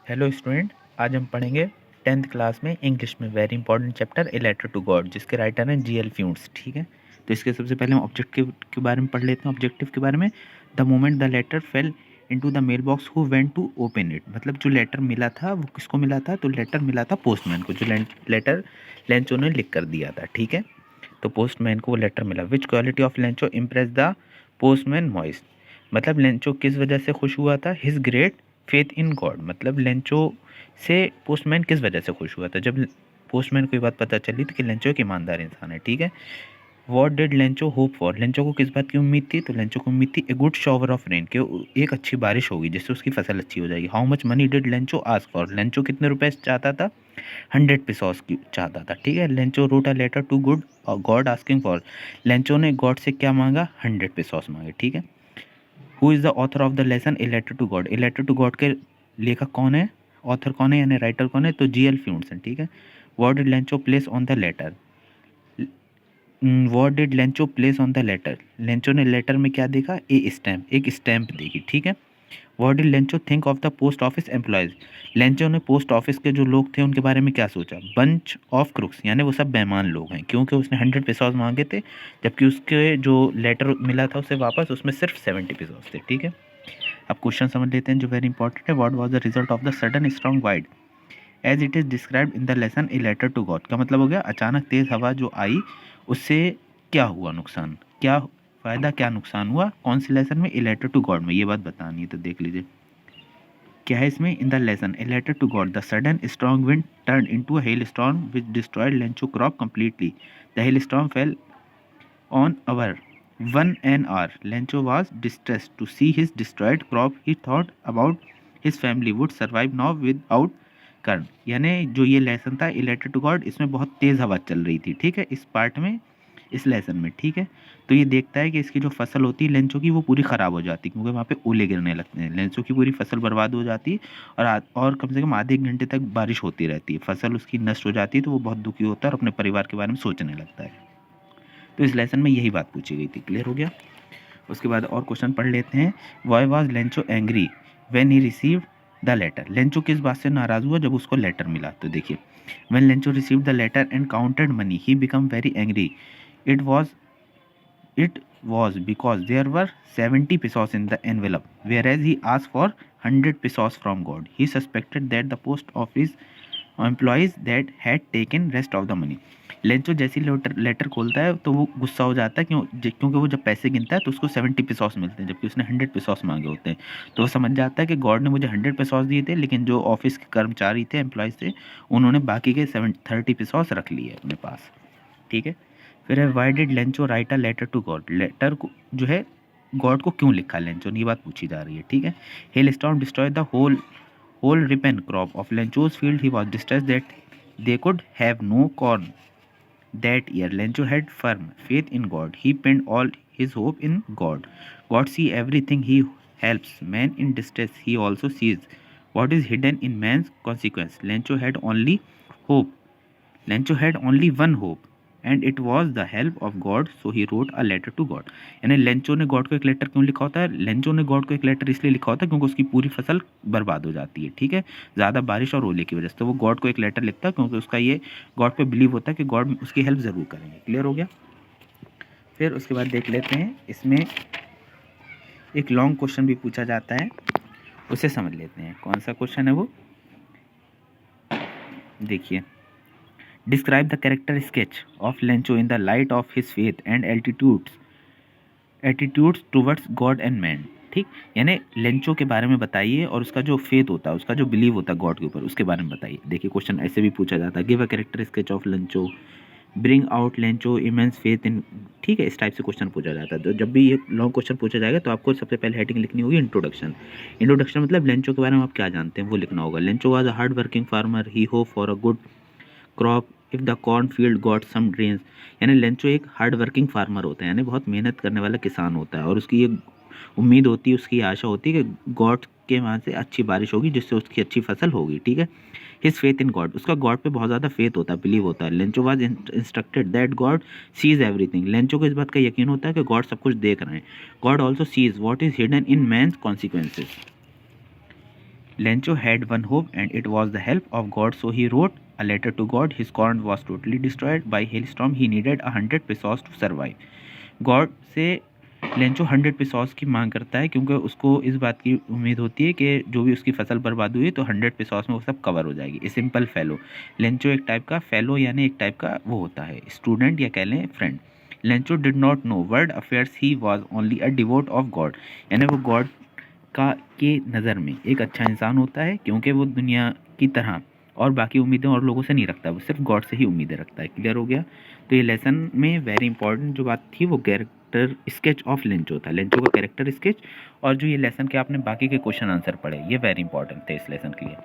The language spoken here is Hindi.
हेलो स्टूडेंट, आज हम पढ़ेंगे 10th क्लास में इंग्लिश में very important chapter a letter to God, जिसके राइटर हैं जी एल फ्यूंट्स। ठीक है, तो इसके सबसे पहले हम ऑब्जेक्टिव के बारे में पढ़ लेते हैं। ऑब्जेक्टिव के बारे में, the moment the letter fell into the mail box who went to open it. मतलब जो लेटर मिला था वो किसको मिला था? तो लेटर मिला था पोस्टमैन को, जो लेटर लेंचो ने लिख कर दिया था। ठीक है, तो पोस्टमैन को वो लेटर मिला। Which quality of Lencho impress the postman most. मतलब लेंचो किस वजह से खुश हुआ था? His great faith in God. मतलब लेंचो से पोस्टमैन किस वजह से खुश हुआ था? जब पोस्टमैन को ये बात पता चली थी कि लेंचो एक ईमानदार इंसान है। ठीक है, what did Lencho hope for. Lencho को किस बात की उम्मीद थी? तो लेंचो को उम्मीद थी a good shower of rain, कि एक अच्छी बारिश होगी जिससे उसकी फसल अच्छी हो जाएगी। How much money did Lencho ask for. Lencho कितने रुपए चाहता था? 100 पिसोस की चाहता था। ठीक है, Lencho wrote a letter to good God asking for. Lencho ने गॉड से क्या मांगा? 100 पिसोस मांगे। ठीक है, who is the author of the lesson a letter to God. A letter to God के लेखक कौन है? ऑथर कौन है, यानी राइटर कौन है? तो जी एल फ्यूंट्स हैं। ठीक है, what did Lencho place on the letter. What did Lencho place on the letter. Lencho ने लेटर में क्या देखा? ए स्टैम्प, एक स्टैम्प देखी। ठीक है, what did Lencho think of the post office employees. Lencho ने पोस्ट ऑफिस के जो लोग थे उनके बारे में क्या सोचा? बंच ऑफ क्रुक्स, यानी वो सब बेईमान लोग हैं, क्योंकि उसने 100 पेसोस मांगे थे, जबकि उसके जो लेटर मिला था उससे वापस उसमें सिर्फ 70 पेसोस थे। ठीक है, अब क्वेश्चन समझ लेते हैं जो वेरी इंपॉर्टेंट है। What was the result of the sudden strong wide as it is described in the lesson a letter to God. का मतलब हो गया अचानक तेज हवा जो आई, उससे क्या हुआ नुकसान, क्या फायदा, क्या नुकसान हुआ? कौन से लेसन में? ए लेटर टू गॉड में। ये बात बतानी है, तो देख लीजिए क्या है इसमें। In the lesson a letter to God the sudden strong wind turn into a hail storm which destroyed Lencho crop completely. The hail storm fell on our 1 hour. Lencho was distressed to see his destroyed crop. He thought about his family would survive now without कर्ण। यानी जो ये लेसन था ए लेटर टू गॉड, इसमें बहुत तेज़ हवा चल रही थी। ठीक है, इस पार्ट में, इस लेसन में। ठीक है, तो ये देखता है कि इसकी जो फसल होती है लेंचो की, वो पूरी ख़राब हो जाती है, क्योंकि वहाँ पे ओले गिरने लगते हैं। लेंचो की पूरी फसल बर्बाद हो जाती है, और कम से कम आधे एक घंटे तक बारिश होती रहती है, फसल उसकी नष्ट हो जाती है। तो वो बहुत दुखी होता है और अपने परिवार के बारे में सोचने लगता है। तो इस लेसन में यही बात पूछी गई थी। क्लियर हो गया? उसके बाद और क्वेश्चन पढ़ लेते हैं। Why was Lencho angry when he received the letter. Lencho किस बात से नाराज़ हुआ जब उसको लेटर मिला? तो देखिए, when Lencho received the letter and counted money he become very angry. It was it was because there were 70 pesos in the envelope, whereas he asked for 100 pesos from God. He suspected that the post office employees that had taken rest of the money. Lencho जैसे लेटर खोलता है तो वो गुस्सा हो जाता है, क्योंकि वो जब पैसे गिनता है तो उसको 70 पेसोस मिलते हैं, जबकि उसने 100 पेसोस मांगे होते हैं। तो वो समझ जाता है कि गॉड ने मुझे 100 पेसोस दिए थे, लेकिन जो ऑफिस के कर्मचारी थे, एम्प्लॉयज़ थे, उन्होंने बाकी के 30 पेसोस रख लिए अपने पास। ठीक है, फिर है why did Lencho write a letter to God. Letter को जो है गॉड को क्यों लिखा लेंचो ने, ये बात पूछी जा रही है। ठीक है, hello storm destroy the whole ripen crop of Lencho's field. He was distressed that they could have no corn that year. Lencho had firm faith in God. He pinned all his hope in God. God sees everything. He helps man in distress. He also sees what is hidden in man's consequence. Lencho had only hope. Lencho had only one hope, and it was the help of God, so he wrote a letter to God. यानी लेंचो ने गॉड को एक लेटर क्यों लिखा होता है? लेंचो ने गॉड को एक लेटर इसलिए लिखा होता है क्योंकि उसकी पूरी फसल बर्बाद हो जाती है। ठीक है, ज़्यादा बारिश और ओले की वजह से, तो वो गॉड को एक लेटर लिखता है क्योंकि उसका ये गॉड पे बिलीव होता है कि गॉड उसकी हेल्प ज़रूर करेंगे। क्लियर हो गया? फिर उसके बाद देख लेते हैं, इसमें एक लॉन्ग क्वेश्चन भी पूछा जाता है, उसे समझ लेते हैं। कौन सा क्वेश्चन है वो? देखिए, describe the character sketch of Lencho in the light of his faith and attitudes towards God and man. ठीक, यानी लेंचो के बारे में बताइए और उसका जो फेथ होता है, उसका जो बिलीव होता है गॉड के ऊपर, उसके बारे में बताइए। देखिए, क्वेश्चन ऐसे भी पूछा जाता है, give a character sketch of Lencho, bring out Lencho immense faith in. ठीक है, इस टाइप से क्वेश्चन पूछा जाता है। तो जब भी ये लॉन्ग क्वेश्चन पूछा जाएगा तो आपको सबसे पहले हेडिंग लिखनी होगी इंट्रोडक्शन। इंट्रोडक्शन मतलब लेंचो के बारे में आप क्या जानते हैं वो लिखना होगा। Lencho was a hard working farmer, he hope for a good crop if the corn field got some grains. यानी लेंचो एक हार्ड वर्किंग फार्मर होता है, यानी बहुत मेहनत करने वाला किसान होता है, और उसकी ये उम्मीद होती है, उसकी आशा होती है कि गॉड के वहाँ से अच्छी बारिश होगी जिससे उसकी अच्छी फसल होगी। ठीक है, हिज फेथ इन गॉड, उसका गॉड पे बहुत ज़्यादा फेथ होता है, बिलीव होता है। Lencho was instructed that God sees everything. Lencho को इस बात का यकीन होता है कि गॉड सब कुछ देख रहे हैं। God also sees what is hidden in man's consequences. Lencho had one hope and it was the help of God, so he wrote a letter to God. His corn was totally destroyed by hail storm. He needed 100 pesos to survive. God से लेंचो 100 pesos की मांग करता है क्योंकि उसको इस बात की उम्मीद होती है कि जो भी उसकी फसल बर्बाद हुई तो 100 pesos में वो सब कवर हो जाएगी. A simple fellow. लेंचो एक टाइप का फेलो यानी एक टाइप का वो होता है स्टूडेंट या कह लें friend. Lencho did not know world affairs. He was only a devote of God. यानी वो गॉड का के नज़र में एक अच्छा इंसान होता है क्योंकि वो दुनिया की तरह और बाकी उम्मीदें और लोगों से नहीं रखता, वो सिर्फ गॉड से ही उम्मीदें रखता है. क्लियर हो गया. तो ये लेसन में वेरी इंपॉर्टेंट जो बात थी वो कैरेक्टर स्केच ऑफ लेंचो था, लेंचो का कैरेक्टर स्केच. और जो ये लेसन के आपने बाकी के क्वेश्चन आंसर पढ़े ये वेरी इंपॉर्टेंट थे इस लेसन के लिए.